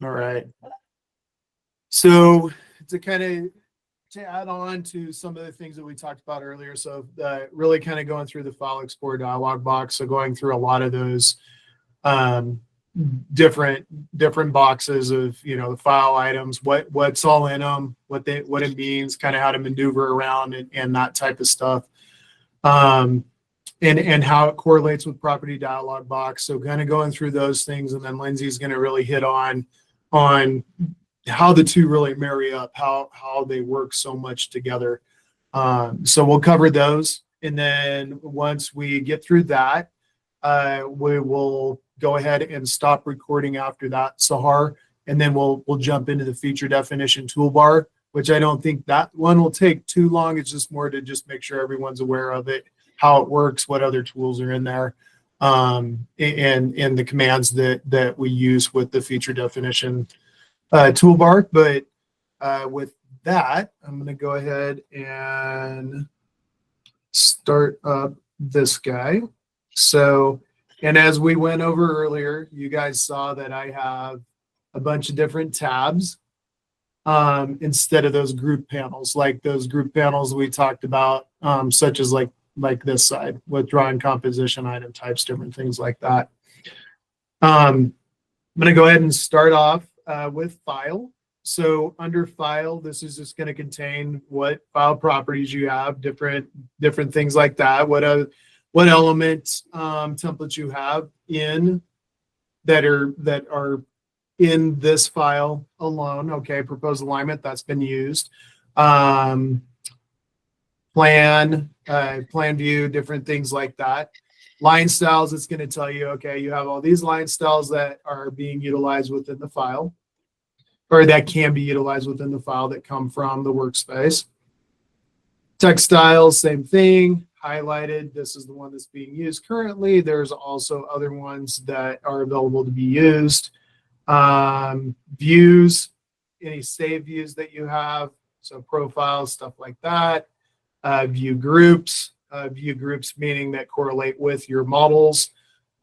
All right. So to add on to some of the things that we talked about earlier, so really kind of going through the File Explorer dialog box, so going through a lot of those um, different boxes of the file items, what's all in them, what it means, kind of how to maneuver around and that type of stuff, and how it correlates with property dialog box. So kind of going through those things, and then Lindsay's going to really hit on how the two really marry up, how they work so much together. So we'll cover those, and then once we get through that, we will go ahead and stop recording after that, Sahar, and then we'll jump into the feature definition toolbar, which I don't think that one will take too long. It's just more to just make sure everyone's aware of it, how it works, what other tools are in there, and the commands that we use with the feature definition toolbar. But with that, I'm going to go ahead and start up this guy. So, and as we went over earlier, you guys saw that I have a bunch of different tabs instead of those group panels, like those group panels we talked about, such as like this side with drawing composition, item types, different things like that. I'm going to go ahead and start off with file. So under file, this is just going to contain what file properties you have, different things like that. What element templates you have in that are in this file alone. Okay, proposed alignment, that's been used. Plan view, different things like that. Line styles, it's going to tell you, okay, you have all these line styles that are being utilized within the file, or that can be utilized within the file that come from the workspace. Text styles, same thing, highlighted. This is the one that's being used currently. There's also other ones that are available to be used. Views, any save views that you have, so profiles, stuff like that. View groups meaning that correlate with your models,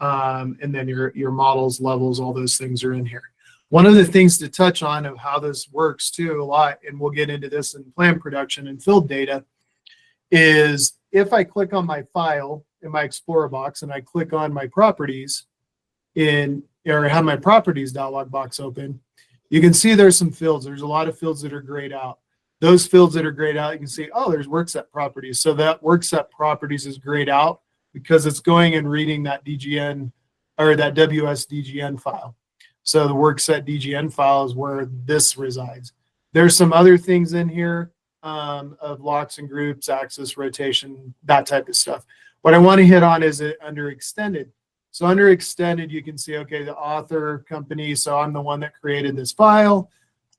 and then your models, levels, all those things are in here. One of the things to touch on of how this works too a lot, and we'll get into this in plan production and field data, is if I click on my file in my Explorer box and I click on my properties or have my properties dialog box open, you can see there's some fields. There's a lot of fields that are grayed out. Those fields that are grayed out, you can see, oh, there's work set properties. So that work set properties is grayed out because it's going and reading that DGN or that WSDGN file. So the work set DGN file is where this resides. There's some other things in here of locks and groups, axis, rotation, that type of stuff. What I want to hit on is it under extended. So under extended, you can see, okay, the author company. So I'm the one that created this file,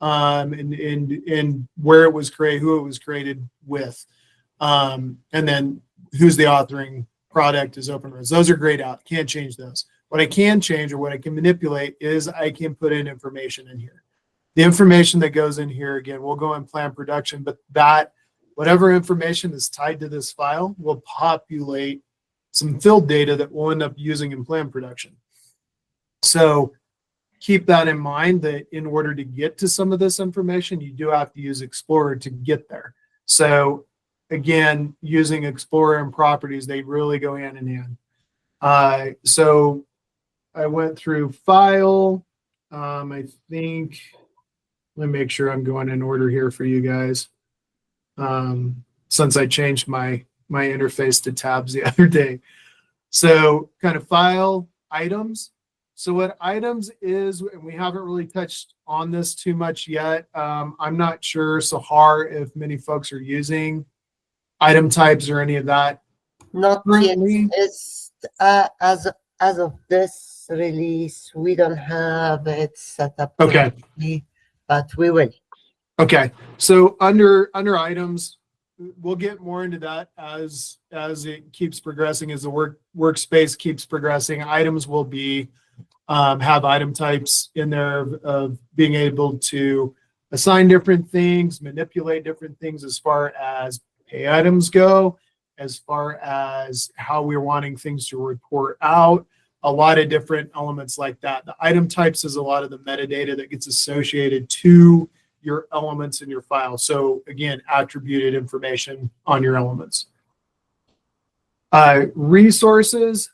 and where it was created, who it was created with, and then who's the authoring product is open rows. Those are grayed out. Can't change those. What I can change or what I can manipulate is I can put in information in here. The information that goes in here, again, we'll go in plan production, but that whatever information is tied to this file will populate some field data that we'll end up using in plan production. So keep that in mind, that in order to get to some of this information, you do have to use Explorer to get there. So again, using Explorer and properties, they really go hand in hand. So I went through file. I think, let me make sure I'm going in order here for you guys. Since I changed my interface to tabs the other day. So kind of file, items. So what items is, and we haven't really touched on this too much yet. I'm not sure, Sahar, if many folks are using item types or any of that. Not currently. Yet. It's as of this release, we don't have it set up. Okay. Correctly, but we will. Okay. So under items, we'll get more into that as it keeps progressing, as the workspace keeps progressing. Items will be have item types in there of being able to assign different things, manipulate different things as far as pay items go, as far as how we're wanting things to report out. a lot of different elements like that. The item types is a lot of the metadata that gets associated to your elements in your file. So again, attributed information on your elements. Resources.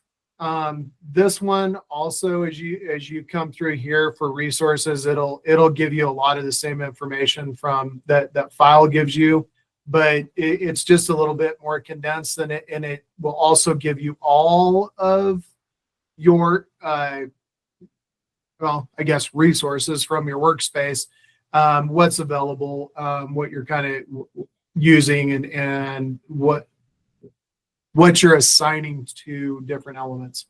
This one also, as you come through here for resources, it'll give you a lot of the same information from that file gives you, but it's just a little bit more condensed than it, and it will also give you all of your well, I guess resources from your workspace, what's available, what you're kind of using, and what you're assigning to different elements.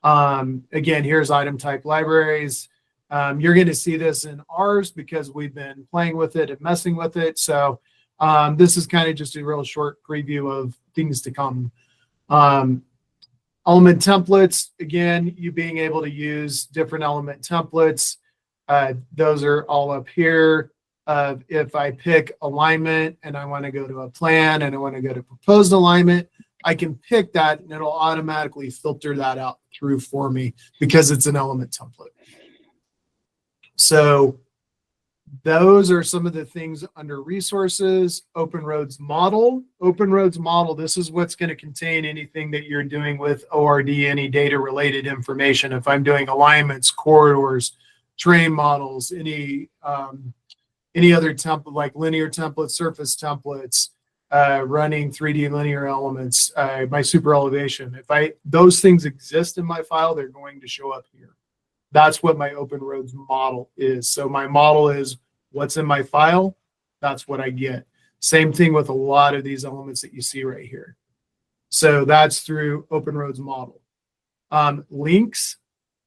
Again, here's item type libraries. You're going to see this in ours because we've been playing with it and messing with it. So this is kind of just a real short preview of things to come. Element templates, again, you being able to use different element templates. Those are all up here. If I pick alignment and I want to go to a plan and I want to go to proposed alignment, I can pick that and it'll automatically filter that out through for me because it's an element template. So those are some of the things under resources. Open roads model. Open roads model, this is what's going to contain anything that you're doing with ORD, any data related information. If I'm doing alignments, corridors, terrain models, any other template like linear templates, surface templates, running 3D linear elements, my super elevation. If those things exist in my file, they're going to show up here. That's what my open roads model is. So my model is what's in my file. That's what I get. Same thing with a lot of these elements that you see right here. So that's through open roads model. Links.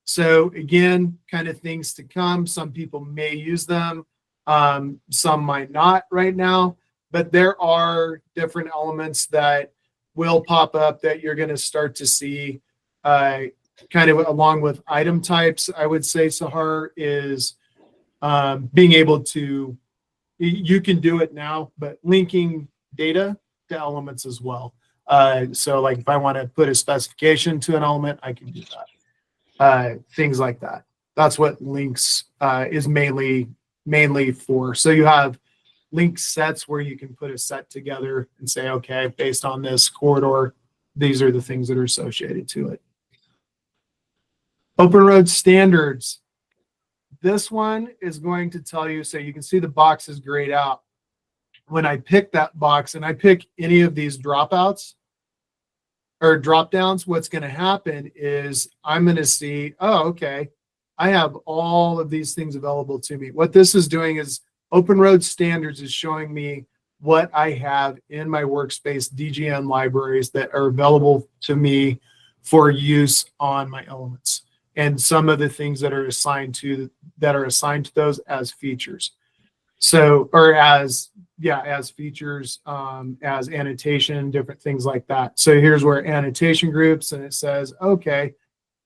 So again, kind of things to come. Some people may use them. Some might not right now. But there are different elements that will pop up that you're going to start to see kind of along with item types. I would say, Sahar, is being able to, you can do it now, but linking data to elements as well. So like if I want to put a specification to an element, I can do that. Things like that. That's what links is mainly for. So you have link sets where you can put a set together and say, okay, based on this corridor, these are the things that are associated to it. Open road standards. This one is going to tell you, so you can see the box is grayed out. When I pick that box and I pick any of these dropouts or drop downs, what's going to happen is I'm going to see, oh, okay, I have all of these things available to me. What this is doing is Open Road Standards is showing me what I have in my workspace DGN libraries that are available to me for use on my elements, and some of the things that are assigned to those as features. So, or as features, as annotation, different things like that. So here's where annotation groups, and it says, okay,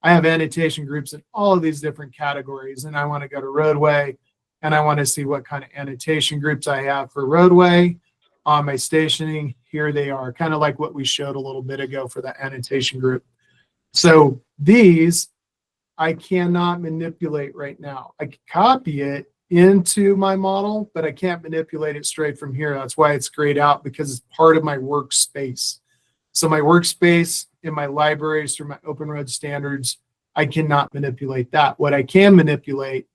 I have annotation groups in all of these different categories, and I want to go to roadway, and I want to see what kind of annotation groups I have for roadway on my stationing. Here they are, kind of like what we showed a little bit ago for the annotation group. So these I cannot manipulate right now. I can copy it into my model, but I can't manipulate it straight from here. That's why it's grayed out, because it's part of my workspace. So my workspace in my libraries through my Open Road Standards, I cannot manipulate that. What I can manipulate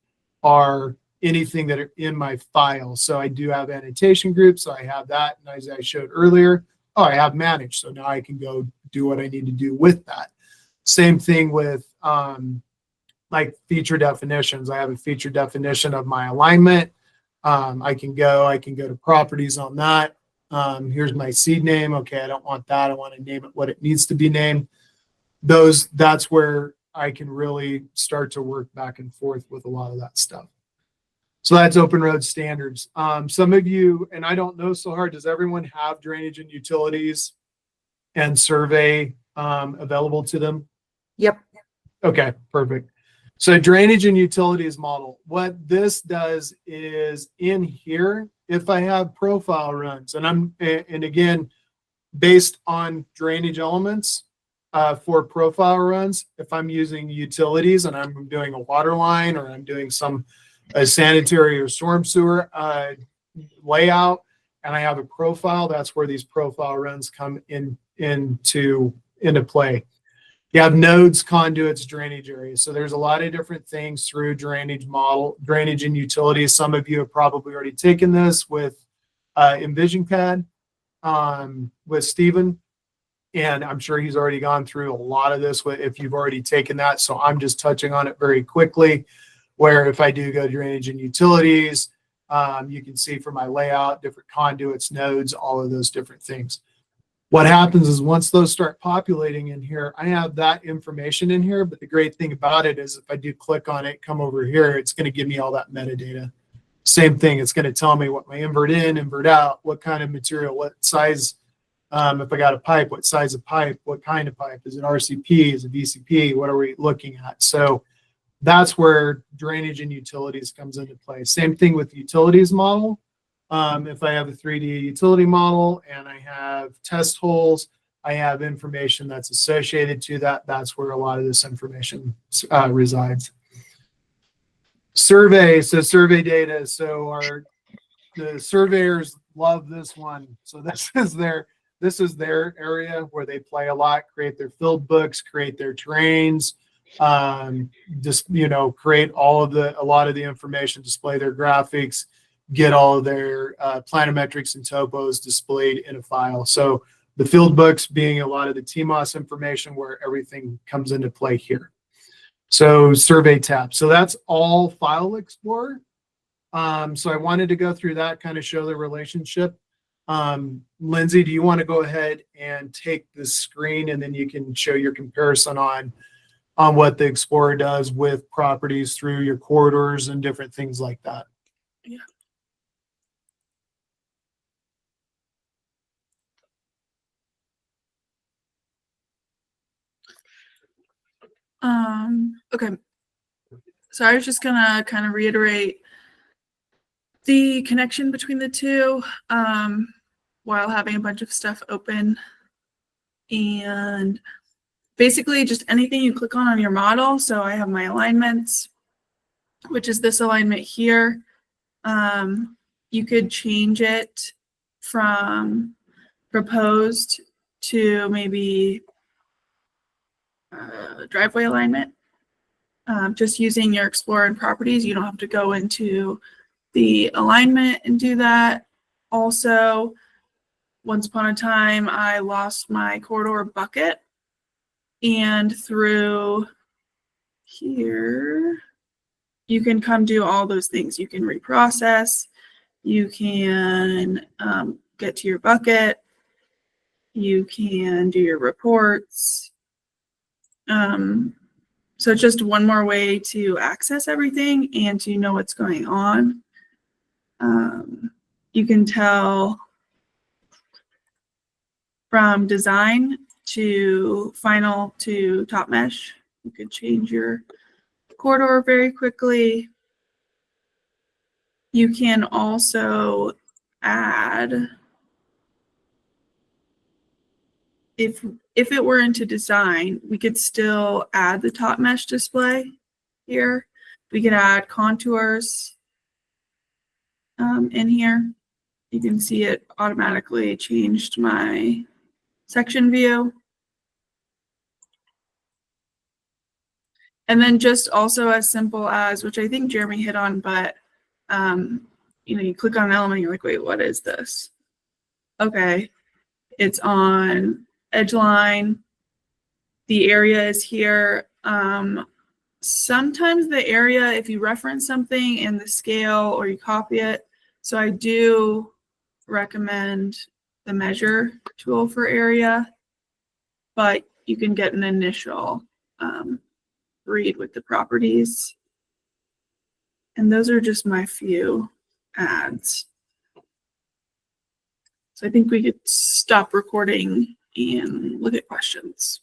are anything that are in my file. So I do have annotation groups. So I have that. And as I showed earlier, oh, I have managed. So now I can go do what I need to do with that. Same thing with like feature definitions. I have a feature definition of my alignment. I can go to properties on that. Here's my seed name. Okay, I don't want that. I want to name it what it needs to be named. That's where I can really start to work back and forth with a lot of that stuff. So that's Open Road Standards. Some of you, and I don't know so hard, does everyone have drainage and utilities and survey available to them? Yep. Okay, perfect. So drainage and utilities model. What this does is in here, if I have profile runs, and again, based on drainage elements, for profile runs. If I'm using utilities and I'm doing a water line or I'm doing a sanitary or storm sewer layout, and I have a profile, that's where these profile runs come into play. You have nodes, conduits, drainage areas. So there's a lot of different things through drainage and utilities. Some of you have probably already taken this with Envision CAD with Stephen. And I'm sure he's already gone through a lot of this if you've already taken that. So I'm just touching on it very quickly, where if I do go drainage and utilities, you can see for my layout, different conduits, nodes, all of those different things. What happens is once those start populating in here, I have that information in here. But the great thing about it is if I do click on it, come over here, it's going to give me all that metadata. Same thing. It's going to tell me what my invert in, invert out, what kind of material, what size. If I got a pipe, what size of pipe, what kind of pipe, is it RCP, is it VCP, what are we looking at? So that's where drainage and utilities comes into play. Same thing with the utilities model. If I have a 3D utility model and I have test holes, I have information that's associated to that. That's where a lot of this information resides. Survey, so survey data. So the surveyors love this one. So this is their area where they play a lot, create their field books, create their terrains, just, create a lot of the information, display their graphics, get all of their planimetrics and topos displayed in a file. So the field books being a lot of the TMOS information where everything comes into play here. So survey tab. So that's all File Explorer. So I wanted to go through that, kind of show the relationship. Lindsay, do you want to go ahead and take the screen and then you can show your comparison on what the Explorer does with properties through your corridors and different things like that? Yeah. Okay. So I was just gonna kind of reiterate the connection between the two while having a bunch of stuff open. And basically just anything you click on your model. So I have my alignments, which is this alignment here. You could change it from proposed to maybe driveway alignment. Just using your Explorer and properties, you don't have to go into the alignment and do that. Also, once upon a time, I lost my corridor bucket, and through here, you can come do all those things. You can reprocess, you can get to your bucket, you can do your reports. So it's just one more way to access everything and to know what's going on. You can tell from design to final to top mesh. You could change your corridor very quickly. You can also add, if it were into design, we could still add the top mesh display here. We could add contours in here. You can see it automatically changed my section view. And then just also as simple as, which I think Jeremy hit on, but you click on an element, you're like, wait, what is this? Okay, it's on edge line. The area is here. Sometimes the area, if you reference something in the scale or you copy it, so I do recommend the measure tool for area, but you can get an initial read with the properties. And those are just my few ads. So I think we could stop recording and look at questions.